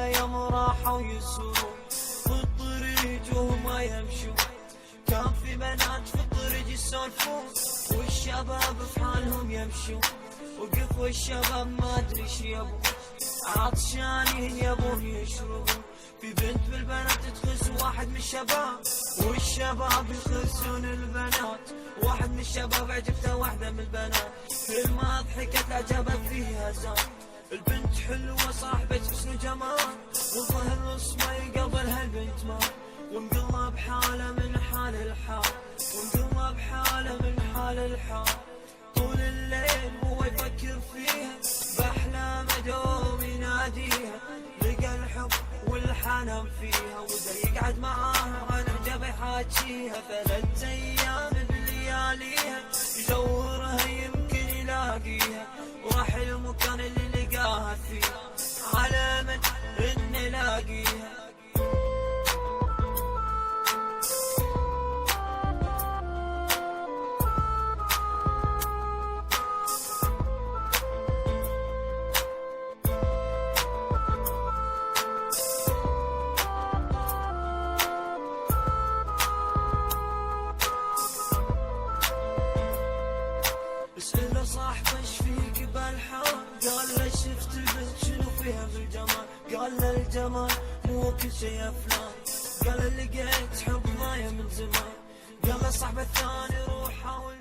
الايام راحوا يسورون بالطريق وما يمشون. كان في بنات في الطريق يسولفون والشباب في حالهم يمشون. وقفوا الشباب ما ادري ايش يبون، عطشانين يبون يشربون. في بنت بالبنات تخز واحد من الشباب والشباب يخزون البنات. واحد من الشباب عجبته واحدة من البنات، كل ما ضحكت عجبت فيها زاد. البنت حلوة صاحبة حسن وجمال، والظهر نص ما يقبلها البنت ما. وانقلب حاله من حال الحال، وانقلب حاله من حال الحال. طول الليل وهو يفكر فيها بأحلامه دوم يناديها. لقى الحب والحنان فيها وده يقعد معاها عن عجب يحاجيها. 3 أيام بلياليها يدورها يمكن يلاقيها، وراح المكان اللي لقاها فيه على من إن يلاقيها. سأله صاحبه ايش فيك بالحال، قال له شفت البنت شنو فيها بالجمال. قال له الجمال مو كل شي افلام، قال له لقيت حب ضايع من زمان. قال له صاحبه الثاني روح حاول